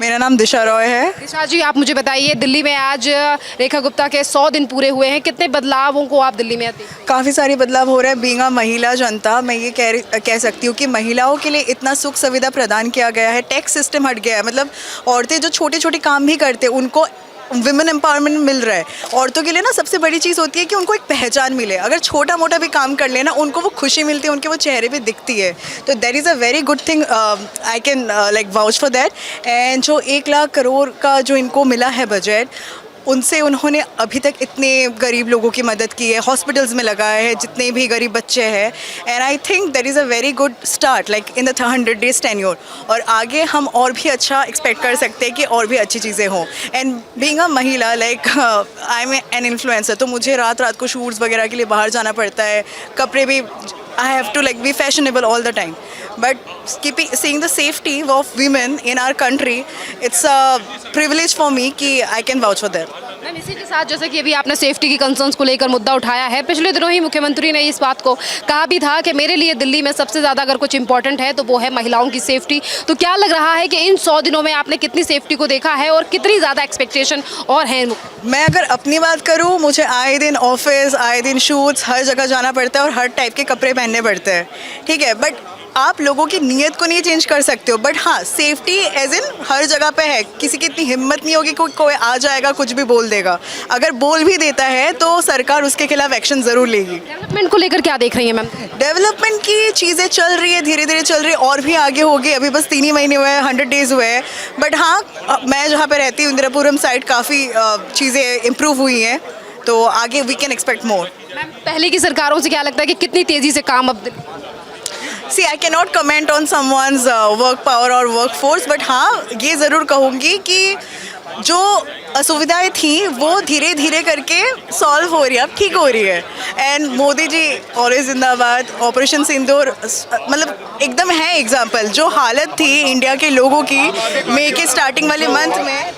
मेरा नाम दिशा रॉय है। दिशा जी, आप मुझे बताइए, दिल्ली में आज रेखा गुप्ता के 100 दिन पूरे हुए हैं, कितने बदलावों को आप दिल्ली में देख रहे हैं? काफ़ी सारे बदलाव हो रहे हैं। बीइंग अ महिला जनता, मैं ये कह सकती हूँ कि महिलाओं के लिए इतना सुख सुविधा प्रदान किया गया है। टैक्स सिस्टम हट गया है, मतलब औरतें जो छोटे छोटे काम भी करते हैं उनको विमेन एम्पावरमेंट मिल रहा है। औरतों के लिए ना सबसे बड़ी चीज़ होती है कि उनको एक पहचान मिले। अगर छोटा मोटा भी काम कर लेना, उनको वो खुशी मिलती है, उनके वो चेहरे पे दिखती है। तो that is a very good thing, I can like vouch for that. And जो 1 लाख करोड़ का जो इनको मिला है बजट, उनसे उन्होंने अभी तक इतने गरीब लोगों की मदद की है, हॉस्पिटल्स में लगाया है जितने भी गरीब बच्चे हैं। And I think that is a very good start like in the 100 days tenure. और आगे हम और भी अच्छा एक्सपेक्ट कर सकते हैं कि और भी अच्छी चीज़ें हों। एंड बीइंग अ महिला, like I am an influencer, तो मुझे रात रात को शूट्स वगैरह के लिए बाहर जाना पड़ता है। कपड़े भी I have to like be fashionable all the time, but seeing the safety of women in our country, it's a privilege for me कि I can vouch for that. Ma'am, इसी के साथ जैसे कि अभी आपने सेफ्टी की कंसर्न्स को लेकर मुद्दा उठाया है, पिछले दिनों ही मुख्यमंत्री ने इस बात को कहा भी था कि मेरे लिए दिल्ली में सबसे ज़्यादा अगर कुछ इंपॉर्टेंट है तो वो है महिलाओं की सेफ्टी। तो क्या लग रहा है कि इन 100 दिनों में आपने कितनी सेफ्टी को देखा है और कितनी ज़्यादा एक्सपेक्टेशन और है? मैं अगर अपनी बात करूँ, मुझे आए दिन ऑफिस, आए दिन शूट्स, हर जगह जाना पड़ता है और हर टाइप के कपड़े पहनने पड़ते हैं, ठीक है। बट आप लोगों की नीयत को नहीं चेंज कर सकते हो, बट हाँ, सेफ्टी एज इन हर जगह पे है। किसी की इतनी हिम्मत नहीं होगी कोई आ जाएगा कुछ भी बोल देगा। अगर बोल भी देता है तो सरकार उसके खिलाफ एक्शन ज़रूर लेगी। डेवलपमेंट को लेकर क्या देख रही हैं मैम? डेवलपमेंट की चीज़ें चल रही है, धीरे धीरे चल रही है, और भी आगे होगी। अभी बस 3 ही महीने हुए हैं, 100 डेज़ हुए हैं। बट हाँ, मैं जहाँ पे रहती हूँ इंदिरापुरम साइड, काफ़ी चीज़ें इम्प्रूव हुई हैं, तो आगे we can expect more. Ma'am, पहले की सरकारों से क्या लगता है कि कितनी तेज़ी से काम अब see I can not comment on someone's work power और वर्क फोर्स, बट हाँ, ये ज़रूर कहूँगी कि जो असुविधाएं थी वो धीरे धीरे करके सॉल्व हो रही है, अब ठीक हो रही है। एंड मोदी जी ऑलवेज जिंदाबाद। ऑपरेशन सिंदूर मतलब एकदम है एग्जाम्पल। जो हालत थी इंडिया के लोगों की मई के स्टार्टिंग वाले मंथ में,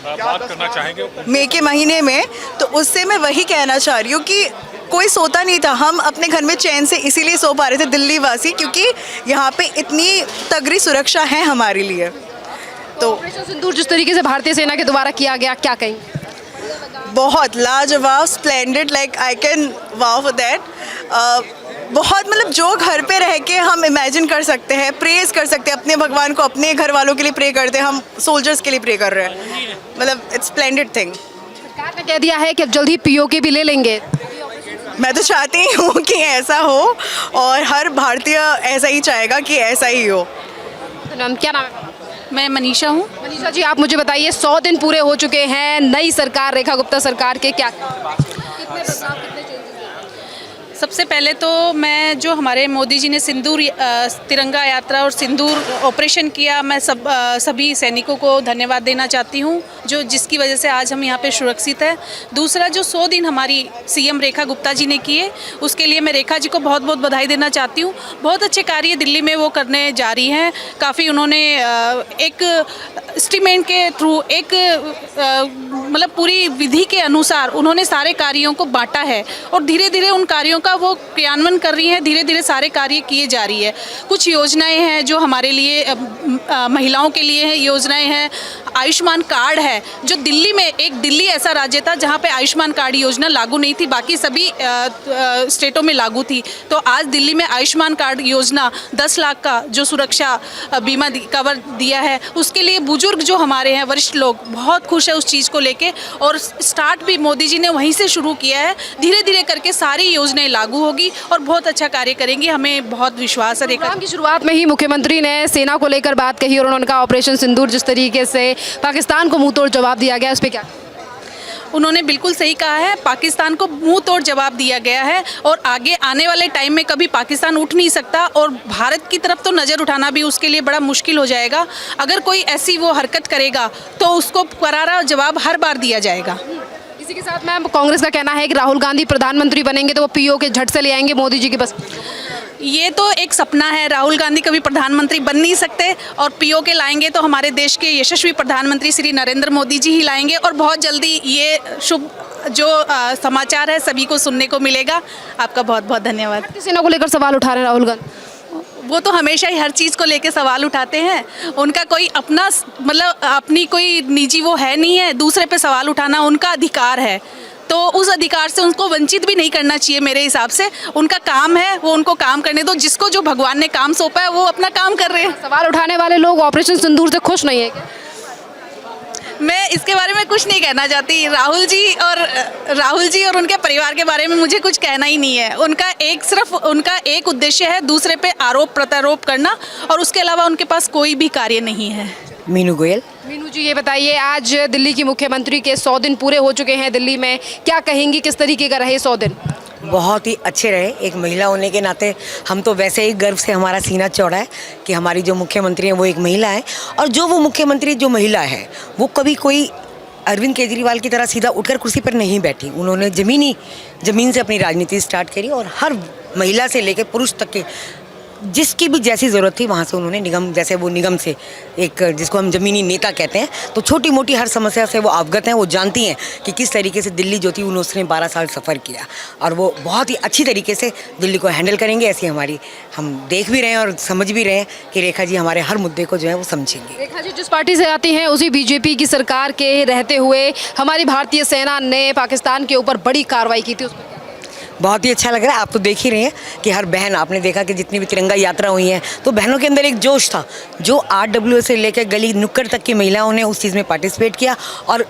मई के महीने में, तो उससे मैं वही कहना चाह रही हूँ कि कोई सोता नहीं था। हम अपने घर में चैन से इसीलिए सो पा रहे थे दिल्ली वासी, क्योंकि यहाँ पे इतनी तगड़ी सुरक्षा है हमारे लिए। तो ऑपरेशन सिंदूर जिस तरीके से भारतीय सेना के द्वारा किया गया, क्या कहेंगे? बहुत लाजवाब, splendid, like I can wow for that. बहुत मतलब जो घर पे रह के हम इमेजिन कर सकते हैं, प्रेज कर सकते हैं अपने भगवान को, अपने घर वालों के लिए प्रे करते हैं, हम सोल्जर्स के लिए प्रे कर रहे हैं। मतलब इट्स स्प्लेंडेड थिंग। सरकार ने कह दिया है कि अब जल्द ही पीओके भी ले लेंगे। मैं तो चाहती हूँ कि ऐसा हो, और हर भारतीय ऐसा ही चाहेगा कि ऐसा ही हो। मैम, क्या नाम है? मैं मनीषा हूँ। मनीषा जी, आप मुझे बताइए, 100 दिन पूरे हो चुके हैं नई सरकार, रेखा गुप्ता सरकार के, क्या सबसे पहले तो मैं जो हमारे मोदी जी ने सिंदूर तिरंगा यात्रा और सिंदूर ऑपरेशन किया, मैं सभी सैनिकों को धन्यवाद देना चाहती हूँ, जो जिसकी वजह से आज हम यहाँ पे सुरक्षित हैं। दूसरा, जो 100 दिन हमारी सीएम रेखा गुप्ता जी ने किए, उसके लिए मैं रेखा जी को बहुत बहुत बधाई देना चाहती हूँ। बहुत अच्छे कार्य दिल्ली में वो करने जा रही हैं। काफ़ी उन्होंने एक एस्टीमेट के थ्रू, एक मतलब पूरी विधि के अनुसार उन्होंने सारे कार्यों को बांटा है और धीरे धीरे उन कार्यों का वो क्रियान्वयन कर रही है। धीरे धीरे सारे कार्य किए जा रही है। कुछ योजनाएं हैं जो हमारे लिए महिलाओं के लिए है, योजनाएं हैं। आयुष्मान कार्ड है, जो दिल्ली में, एक दिल्ली ऐसा राज्य था जहां पे आयुष्मान कार्ड योजना लागू नहीं थी, बाकी सभी स्टेटों में लागू थी। तो आज दिल्ली में आयुष्मान कार्ड योजना 10 लाख का जो सुरक्षा बीमा कवर दिया है, उसके लिए बुजुर्ग जो हमारे हैं, वरिष्ठ लोग, बहुत खुश है उस चीज़ को लेके। और स्टार्ट भी मोदी जी ने वहीं से शुरू किया है। धीरे धीरे करके सारी योजनाएं लागू होगी और बहुत अच्छा कार्य करेंगी, हमें बहुत विश्वास है। रेखा की शुरुआत में ही मुख्यमंत्री ने सेना को लेकर बात कही और उन्होंने कहा ऑपरेशन सिंदूर जिस तरीके से पाकिस्तान को मुंह तोड़ जवाब दिया गया, उस पर क्या? उन्होंने बिल्कुल सही कहा है, पाकिस्तान को मुंह तोड़ जवाब दिया गया है और आगे आने वाले टाइम में कभी पाकिस्तान उठ नहीं सकता और भारत की तरफ तो नज़र उठाना भी उसके लिए बड़ा मुश्किल हो जाएगा। अगर कोई ऐसी वो हरकत करेगा तो उसको करारा जवाब हर बार दिया जाएगा। इसी के साथ मैम, कांग्रेस का कहना है कि राहुल गांधी प्रधानमंत्री बनेंगे तो वो पीओके झट से ले आएंगे मोदी जी के बस। ये तो एक सपना है, राहुल गांधी कभी प्रधानमंत्री बन नहीं सकते और पीओके लाएंगे तो हमारे देश के यशस्वी प्रधानमंत्री श्री नरेंद्र मोदी जी ही लाएंगे और बहुत जल्दी ये शुभ जो समाचार है सभी को सुनने को मिलेगा। आपका बहुत बहुत धन्यवाद। सेना को लेकर सवाल उठा रहे राहुल गांधी, वो तो हमेशा ही हर चीज़ को लेके सवाल उठाते हैं। उनका कोई अपना मतलब अपनी कोई निजी वो है नहीं है, दूसरे पे सवाल उठाना उनका अधिकार है, तो उस अधिकार से उनको वंचित भी नहीं करना चाहिए। मेरे हिसाब से उनका काम है, वो उनको काम करने दो। जिसको जो भगवान ने काम सौंपा है वो अपना काम कर रहे हैं। सवाल उठाने वाले लोग ऑपरेशन सिंदूर से खुश नहीं है क्या? मैं इसके बारे में कुछ नहीं कहना चाहती। राहुल जी और उनके परिवार के बारे में मुझे कुछ कहना ही नहीं है। उनका एक उद्देश्य है दूसरे पे आरोप प्रत्यारोप करना, और उसके अलावा उनके पास कोई भी कार्य नहीं है। मीनू गोयल। मीनू जी, ये बताइए, आज दिल्ली की मुख्यमंत्री के 100 दिन पूरे हो चुके हैं दिल्ली में, क्या कहेंगी, किस तरीके का रहे 100 दिन? बहुत ही अच्छे रहे। एक महिला होने के नाते हम तो वैसे ही गर्व से हमारा सीना चौड़ा है कि हमारी जो मुख्यमंत्री हैं वो एक महिला है, और जो वो मुख्यमंत्री जो महिला है वो कभी कोई अरविंद केजरीवाल की तरह सीधा उठकर कुर्सी पर नहीं बैठी। उन्होंने ज़मीन से अपनी राजनीति स्टार्ट करी, और हर महिला से लेकर पुरुष तक के जिसकी भी जैसी ज़रूरत थी वहाँ से उन्होंने निगम से एक जिसको हम ज़मीनी नेता कहते हैं, तो छोटी मोटी हर समस्या से वो अवगत हैं। वो जानती हैं कि किस तरीके से दिल्ली जो थी उसने 12 साल सफ़र किया, और वो बहुत ही अच्छी तरीके से दिल्ली को हैंडल करेंगे। ऐसी हम देख भी रहे हैं और समझ भी रहे हैं कि रेखा जी हमारे हर मुद्दे को जो है वो समझेंगे। रेखा जी जिस पार्टी से आती हैं उसी बीजेपी की सरकार के रहते हुए हमारी भारतीय सेना ने पाकिस्तान के ऊपर बड़ी कार्रवाई की थी, उसको बहुत ही अच्छा लग रहा है। आप तो देख ही रहे हैं कि हर बहन, आपने देखा कि जितनी भी तिरंगा यात्रा हुई है तो बहनों के अंदर एक जोश था। जो RWA से लेकर गली नुक्कड़ तक की महिलाओं ने उस चीज़ में पार्टिसिपेट किया और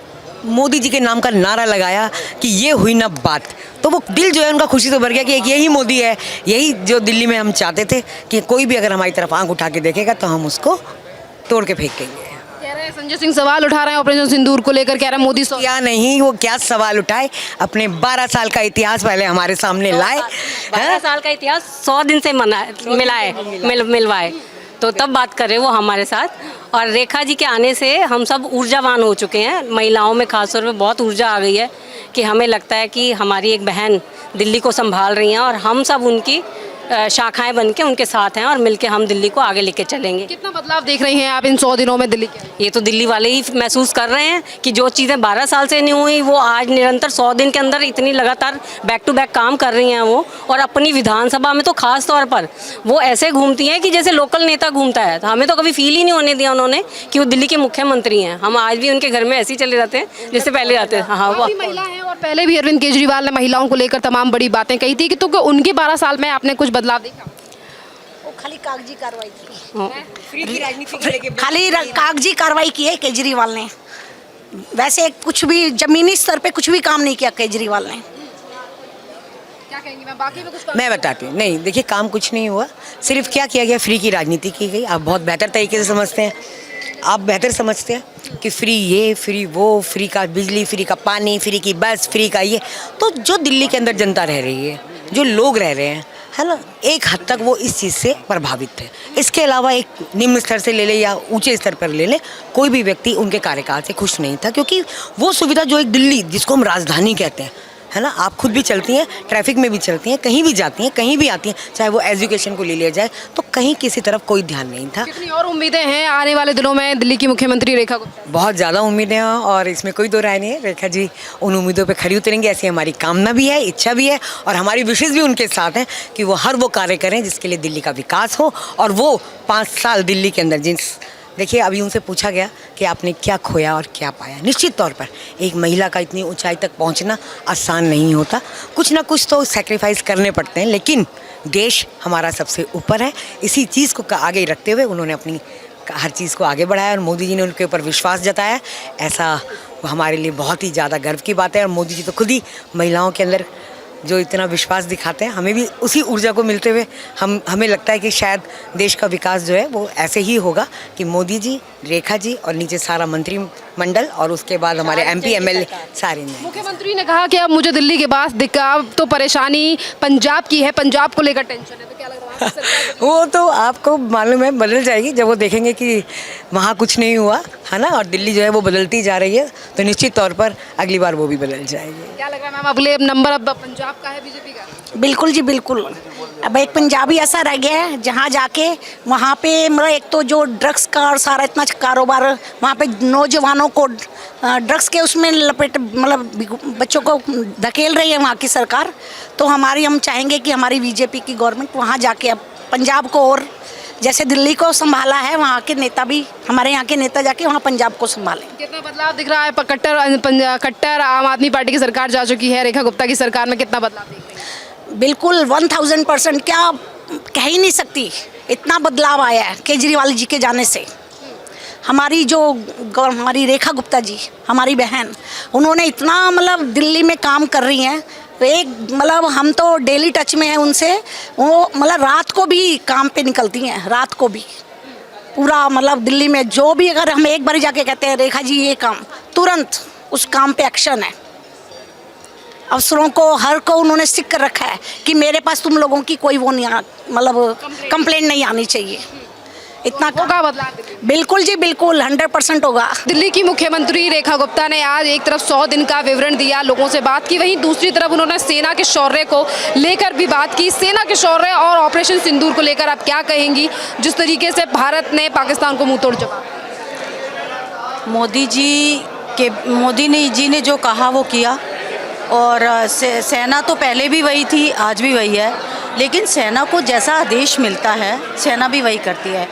मोदी जी के नाम का नारा लगाया कि ये हुई ना बात, तो वो दिल जो है उनका खुशी से भर गया कि एक यही मोदी है, यही जो दिल्ली में हम चाहते थे कि कोई भी अगर हमारी तरफ आँख उठा के देखेगा तो हम उसको तोड़ के फेंकेंगे। संजय सिंह सवाल उठा रहे हैं ऑपरेशन सिंदूर को लेकर, कह रहे हैं मोदी क्या नहीं, वो क्या सवाल उठाए, अपने 12 साल का इतिहास पहले हमारे सामने लाए। 12 साल का इतिहास 100 दिन से मिलवाए, तो तब बात कर रहे वो हमारे साथ। और रेखा जी के आने से हम सब ऊर्जावान हो चुके हैं। महिलाओं में खासतौर पे बहुत ऊर्जा आ गई है कि हमें लगता है कि हमारी एक बहन दिल्ली को संभाल रही हैं, और हम सब उनकी शाखाएं बन के उनके साथ हैं, और मिलके हम दिल्ली को आगे लेके चलेंगे। कितना बदलाव देख रही हैं आप इन 100 दिनों में दिल्ली के? ये तो दिल्ली वाले ही महसूस कर रहे हैं कि जो चीज़ें 12 साल से नहीं हुई वो आज निरंतर 100 दिन के अंदर इतनी लगातार बैक टू बैक काम कर रही हैं वो। और अपनी विधानसभा में तो खास तौर पर वो ऐसे घूमती हैं कि जैसे लोकल नेता घूमता है। तो हमें तो कभी फील ही नहीं होने दिया उन्होंने कि वो दिल्ली के मुख्यमंत्री हैं। हम आज भी उनके घर में ऐसे ही चले जाते हैं जैसे पहले जाते हैं। हाँ, वो महिला है, और पहले भी अरविंद केजरीवाल ने महिलाओं को लेकर तमाम बड़ी बातें कही थी कि तो उनके 12 साल में आपने कुछ बदलाव देखा? खाली कागजी कार्रवाई की, खाली कागजी कार्रवाई की है केजरीवाल ने। वैसे कुछ भी जमीनी स्तर पे कुछ भी काम नहीं किया केजरीवाल ने। क्या कहेंगी मैम, बाकी में कुछ? मैं बताती हूँ। नहीं, देखिए, काम कुछ नहीं हुआ। सिर्फ क्या किया गया, फ्री की राजनीति की गई। आप बहुत बेहतर तरीके से समझते हैं, आप बेहतर समझते हैं कि फ्री ये, फ्री वो, फ्री का बिजली, फ्री का पानी, फ्री की बस, फ्री का ये। तो जो दिल्ली के अंदर जनता रह रही है, जो लोग रह रहे हैं, है ना, एक हद तक वो इस चीज़ से प्रभावित थे। इसके अलावा एक निम्न स्तर से ले ले या ऊंचे स्तर पर ले ले, कोई भी व्यक्ति उनके कार्यकाल से खुश नहीं था, क्योंकि वो सुविधा जो एक दिल्ली, जिसको हम राजधानी कहते हैं, है ना, आप खुद भी चलती हैं, ट्रैफिक में भी चलती हैं, कहीं भी जाती हैं, कहीं भी आती हैं, चाहे वो एजुकेशन को ले लिया जाए, तो कहीं किसी तरफ कोई ध्यान नहीं था। कितनी और उम्मीदें हैं आने वाले दिनों में दिल्ली की मुख्यमंत्री रेखा को? बहुत ज़्यादा उम्मीदें हैं, और इसमें कोई दो राय नहीं है। रेखा जी उन उम्मीदों पे खरी उतरेंगी, ऐसी हमारी कामना भी है, इच्छा भी है, और हमारी विशेष भी उनके साथ हैं कि वो हर वो कार्य करें जिसके लिए दिल्ली का विकास हो। और वो 5 साल दिल्ली के अंदर देखिए, अभी उनसे पूछा गया कि आपने क्या खोया और क्या पाया। निश्चित तौर पर एक महिला का इतनी ऊंचाई तक पहुंचना आसान नहीं होता, कुछ ना कुछ तो सैक्रिफाइस करने पड़ते हैं, लेकिन देश हमारा सबसे ऊपर है। इसी चीज़ को आगे रखते हुए उन्होंने अपनी हर चीज़ को आगे बढ़ाया, और मोदी जी ने उनके ऊपर विश्वास जताया। ऐसा हमारे लिए बहुत ही ज़्यादा गर्व की बात है। और मोदी जी तो खुद ही महिलाओं के अंदर जो इतना विश्वास दिखाते हैं, हमें भी उसी ऊर्जा को मिलते हुए हमें लगता है कि शायद देश का विकास जो है वो ऐसे ही होगा कि मोदी जी, रेखा जी और नीचे सारा मंत्रिमंडल, और उसके बाद हमारे MP MLA सारे। मुख्यमंत्री ने कहा कि अब मुझे दिल्ली के बाद दिक्कत तो परेशानी पंजाब की है, पंजाब को लेकर टेंशन है, तो क्या लग रहा है? वो तो आपको मालूम है बदल जाएगी जब वो देखेंगे कि वहाँ कुछ नहीं हुआ, है ना, और दिल्ली जो है वो बदलती जा रही है, तो निश्चित तौर पर अगली बार वो भी बदल जाएगी। क्या लग रहा है मैम, अगले नंबर अब पंजाब का है, बीजेपी का? बिल्कुल जी, बिल्कुल। अब एक पंजाबी ऐसा रह गया है जहाँ जाके वहाँ पे मतलब एक तो जो ड्रग्स का और सारा इतना कारोबार, वहाँ पे नौजवानों को ड्रग्स के उसमें लपेट, मतलब बच्चों को धकेल रही है वहाँ की सरकार। तो हम चाहेंगे कि हमारी बीजेपी की गवर्नमेंट वहाँ जाके अब पंजाब को, और जैसे दिल्ली को संभाला है वहाँ के नेता भी, हमारे यहाँ के नेता जाके वहाँ पंजाब को संभालें। कितना बदलाव दिख रहा है? कट्टर आम आदमी पार्टी की सरकार जा चुकी है, रेखा गुप्ता की सरकार में कितना बदलाव देख रहे हैं? बिल्कुल 1000%, क्या कह ही नहीं सकती, इतना बदलाव आया है केजरीवाल जी के जाने से। हमारी रेखा गुप्ता जी, हमारी बहन, उन्होंने इतना मतलब दिल्ली में काम कर रही हैं, एक मतलब हम तो डेली टच में हैं उनसे, वो मतलब रात को भी काम पे निकलती हैं, रात को भी पूरा मतलब दिल्ली में जो भी, अगर हम एक बार जाके कहते हैं रेखा जी ये काम, तुरंत उस काम पे एक्शन है। अफसरों को हर को उन्होंने सिक कर रखा है कि मेरे पास तुम लोगों की कोई वो नहीं मतलब कंप्लेंट नहीं आनी चाहिए। इतना होगा बदलाव? बिल्कुल जी बिल्कुल, 100% होगा। दिल्ली की मुख्यमंत्री रेखा गुप्ता ने आज एक तरफ 100 दिन का विवरण दिया, लोगों से बात की, वहीं दूसरी तरफ उन्होंने सेना के शौर्य को लेकर भी बात की। सेना के शौर्य और ऑपरेशन सिंदूर को लेकर आप क्या कहेंगी, जिस तरीके से भारत ने पाकिस्तान को मुंह तोड़ जवाब? मोदी जी ने जो कहा वो किया, और सेना तो पहले भी वही थी, आज भी वही है, लेकिन सेना को जैसा आदेश मिलता है सेना भी वही करती है।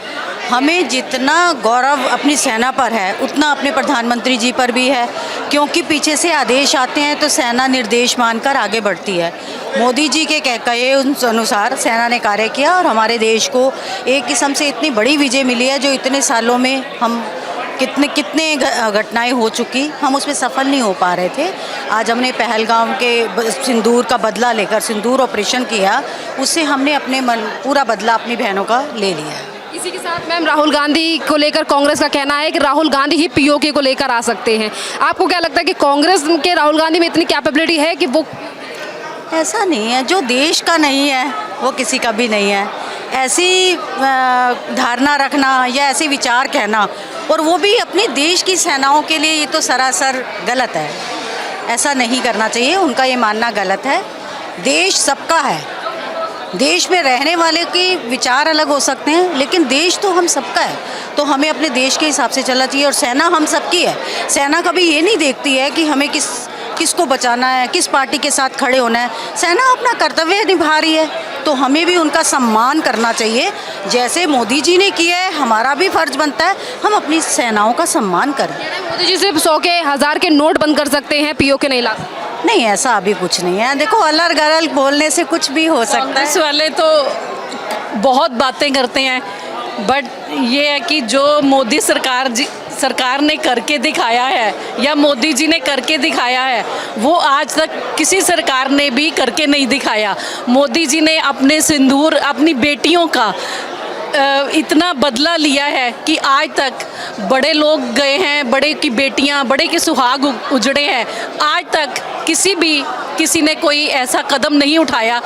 हमें जितना गौरव अपनी सेना पर है उतना अपने प्रधानमंत्री जी पर भी है, क्योंकि पीछे से आदेश आते हैं तो सेना निर्देश मानकर आगे बढ़ती है। मोदी जी के कहे अनुसार सेना ने कार्य किया और हमारे देश को एक किस्म से इतनी बड़ी विजय मिली है, जो इतने सालों में हम कितने घटनाएं हो चुकी, हम उसमें सफल नहीं हो पा रहे थे। आज हमने पहलगाम के सिंदूर का बदला लेकर सिंदूर ऑपरेशन किया, उससे हमने अपने पूरा बदला अपनी बहनों का ले लिया है। इसी के साथ मैम, राहुल गांधी को लेकर कांग्रेस का कहना है कि राहुल गांधी ही पीओके को लेकर आ सकते हैं। आपको क्या लगता है कि कांग्रेस के राहुल गांधी में इतनी कैपेबिलिटी है कि वो? ऐसा नहीं है, जो देश का नहीं है वो किसी का भी नहीं है। ऐसी धारणा रखना या ऐसे विचार कहना, और वो भी अपने देश की सेनाओं के लिए, ये तो सरासर गलत है। ऐसा नहीं करना चाहिए, उनका ये मानना गलत है। देश सबका है, देश में रहने वाले के विचार अलग हो सकते हैं, लेकिन देश तो हम सबका है, तो हमें अपने देश के हिसाब से चलना चाहिए। और सेना हम सबकी है, सेना कभी ये नहीं देखती है कि हमें किसको बचाना है, किस पार्टी के साथ खड़े होना है। सेना अपना कर्तव्य निभा रही है, तो हमें भी उनका सम्मान करना चाहिए। जैसे मोदी जी ने किया है, हमारा भी फर्ज बनता है हम अपनी सेनाओं का सम्मान करें। मोदी जी सिर्फ 100 के 1000 के नोट बंद कर सकते हैं, पीओके नहीं ला सकते? नहीं, ऐसा अभी कुछ नहीं है। देखो, अलग गलत बोलने से कुछ भी हो सकता है। कांग्रेस वाले तो बहुत बातें करते हैं, बट ये है कि जो मोदी सरकार ने करके दिखाया है या मोदी जी ने करके दिखाया है, वो आज तक किसी सरकार ने भी करके नहीं दिखाया। मोदी जी ने अपने सिंदूर, अपनी बेटियों का इतना बदला लिया है कि आज तक बड़े लोग गए हैं, बड़े की बेटियां, बड़े के सुहाग उजड़े हैं। आज तक किसी ने कोई ऐसा कदम नहीं उठाया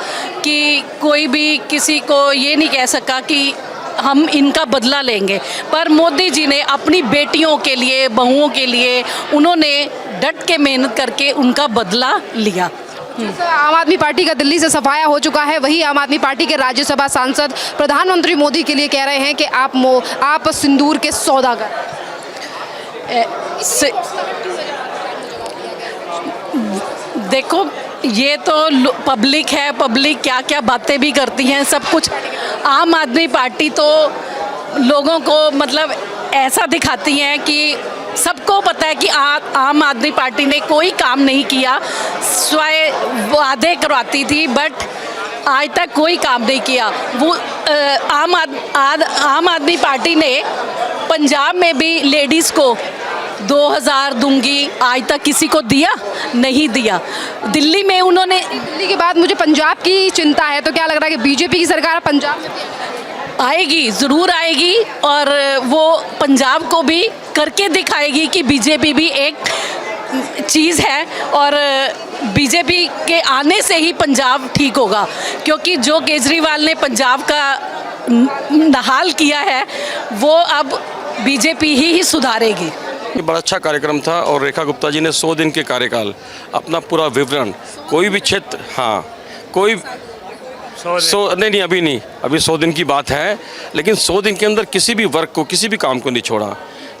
कि कोई भी किसी को ये नहीं कह सका कि हम इनका बदला लेंगे। पर मोदी जी ने अपनी बेटियों के लिए, बहुओं के लिए, उन्होंने डट के मेहनत करके उनका बदला लिया। आम आदमी पार्टी का दिल्ली से सफाया हो चुका है, वही आम आदमी पार्टी के राज्यसभा सांसद प्रधानमंत्री मोदी के लिए कह रहे हैं कि आप सिंदूर के सौदागर। देखो, ये तो पब्लिक है, पब्लिक क्या क्या बातें भी करती हैं, सब कुछ। आम आदमी पार्टी तो लोगों को मतलब ऐसा दिखाती हैं कि सबको पता है कि आम आदमी पार्टी ने कोई काम नहीं किया, स्वाय वादे करवाती थी, बट आज तक कोई काम नहीं किया। वो आम आदमी पार्टी ने पंजाब में भी लेडीज़ को 2000 दूंगी, आज तक किसी को दिया नहीं दिया। दिल्ली में उन्होंने, दिल्ली के बाद मुझे पंजाब की चिंता है, तो क्या लग रहा है कि बीजेपी की सरकार पंजाब में आएगी, ज़रूर आएगी, और वो पंजाब को भी करके दिखाएगी कि बीजेपी भी एक चीज़ है, और बीजेपी के आने से ही पंजाब ठीक होगा। क्योंकि जो केजरीवाल ने पंजाब का नहाल किया है, वो अब बीजेपी ही सुधारेगी। ये बड़ा अच्छा कार्यक्रम था, और रेखा गुप्ता जी ने 100 दिन के कार्यकाल, अपना पूरा विवरण, कोई भी क्षेत्र, हाँ, कोई 100 नहीं, अभी नहीं, अभी 100 दिन की बात है, लेकिन 100 दिन के अंदर किसी भी वर्ग को, किसी भी काम को नहीं छोड़ा।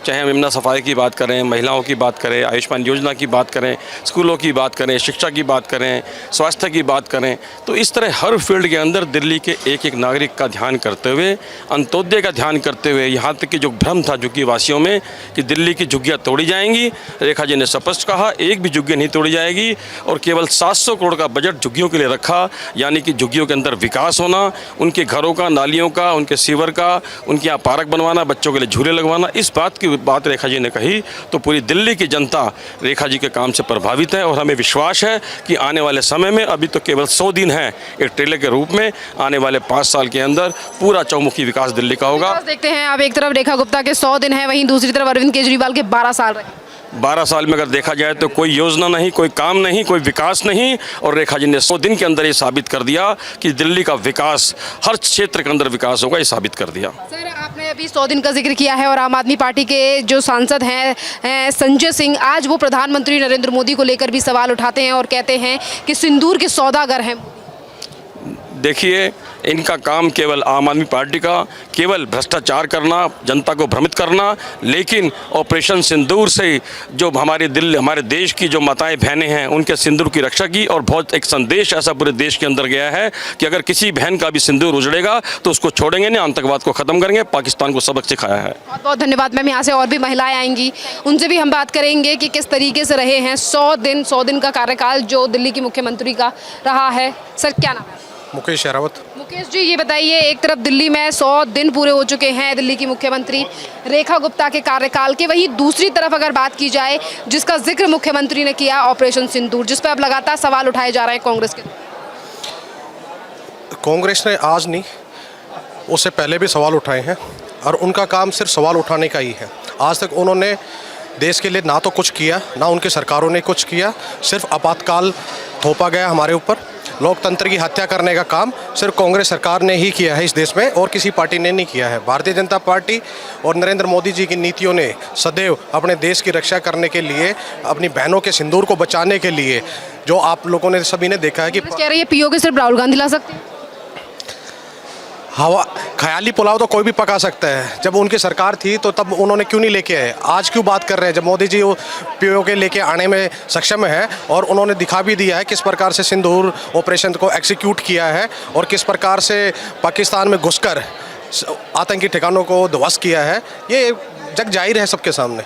चाहे हम यमुना सफाई की बात करें, महिलाओं की बात करें, आयुष्मान योजना की बात करें, स्कूलों की बात करें, शिक्षा की बात करें, स्वास्थ्य की बात करें, तो इस तरह हर फील्ड के अंदर दिल्ली के एक एक नागरिक का ध्यान करते हुए, अंत्योदय का ध्यान करते हुए, यहाँ तक कि जो भ्रम था झुग्गी वासियों में कि दिल्ली की झुग्गियाँ तोड़ी जाएंगी, रेखा जी ने स्पष्ट कहा एक भी झुग्गी नहीं तोड़ी जाएगी और केवल 700 करोड़ का बजट झुग्गियों के लिए रखा, यानी कि झुग्गियों के अंदर विकास होना, उनके घरों का, नालियों का, उनके सीवर का, उनके यहाँ पार्क बनवाना, बच्चों के लिए झूले लगवाना, इस बात की बात रेखा जी ने कही तो पूरी दिल्ली की जनता रेखा जी के काम से प्रभावित है और हमें विश्वास है कि आने वाले समय में, अभी तो केवल 100 दिन है एक ट्रेलर के रूप में, आने वाले 5 साल के अंदर पूरा चौमुखी विकास दिल्ली का होगा। देखते हैं, अब एक तरफ रेखा गुप्ता के 100 दिन है, वहीं दूसरी तरफ अरविंद केजरीवाल के 12 साल रहे। 12 साल में अगर देखा जाए तो कोई योजना नहीं, कोई काम नहीं, कोई विकास नहीं, और रेखा जी ने 100 दिन के अंदर ये साबित कर दिया कि दिल्ली का विकास, हर क्षेत्र के अंदर विकास होगा, ये साबित कर दिया। सर, आपने अभी 100 दिन का जिक्र किया है और आम आदमी पार्टी के जो सांसद हैं संजय सिंह, आज वो प्रधानमंत्री नरेंद्र मोदी को लेकर भी सवाल उठाते हैं और कहते हैं कि सिंदूर के सौदागर हैं। देखिए, इनका काम केवल आम आदमी पार्टी का केवल भ्रष्टाचार करना, जनता को भ्रमित करना, लेकिन ऑपरेशन सिंदूर से जो हमारे देश की जो माताएं बहनें हैं उनके सिंदूर की रक्षा की और बहुत एक संदेश ऐसा पूरे देश के अंदर गया है कि अगर किसी बहन का भी सिंदूर उजड़ेगा तो उसको छोड़ेंगे नहीं, आतंकवाद को ख़त्म करेंगे, पाकिस्तान को सबक सिखाया है। बहुत बहुत धन्यवाद मैम। यहाँ से और भी महिलाएं आएंगी, उनसे भी हम बात करेंगे कि किस तरीके से रहे हैं 100 दिन का कार्यकाल जो दिल्ली की मुख्यमंत्री का रहा है। सर, क्या नाम है? मुकेश शेरावत। मुकेश जी, ये बताइए, एक तरफ दिल्ली में 100 दिन पूरे हो चुके हैं दिल्ली की मुख्यमंत्री रेखा गुप्ता के कार्यकाल के, वहीं दूसरी तरफ अगर बात की जाए जिसका जिक्र मुख्यमंत्री ने किया, ऑपरेशन सिंदूर, जिस पर अब लगातार सवाल उठाए जा रहे हैं कांग्रेस के। कांग्रेस ने आज नहीं, उससे पहले भी सवाल उठाए हैं और उनका काम सिर्फ सवाल उठाने का ही है। आज तक उन्होंने देश के लिए ना तो कुछ किया, ना उनकी सरकारों ने कुछ किया, सिर्फ आपातकाल थोपा गया हमारे ऊपर। लोकतंत्र की हत्या करने का काम सिर्फ कांग्रेस सरकार ने ही किया है इस देश में और किसी पार्टी ने नहीं किया है। भारतीय जनता पार्टी और नरेंद्र मोदी जी की नीतियों ने सदैव अपने देश की रक्षा करने के लिए, अपनी बहनों के सिंदूर को बचाने के लिए, जो आप लोगों ने सभी ने देखा है कि कह रही है पीओके सिर्फ राहुल गांधी ला सकते हैं। हवा ख्याली पुलाव तो कोई भी पका सकता है। जब उनकी सरकार थी तो तब उन्होंने क्यों नहीं लेके आए? आज क्यों बात कर रहे हैं जब मोदी जी वो पीओके लेके आने में सक्षम है और उन्होंने दिखा भी दिया है किस प्रकार से सिंदूर ऑपरेशन को एग्जीक्यूट किया है और किस प्रकार से पाकिस्तान में घुसकर आतंकी ठिकानों को ध्वस्त किया है। ये जग जाहिर है सबके सामने।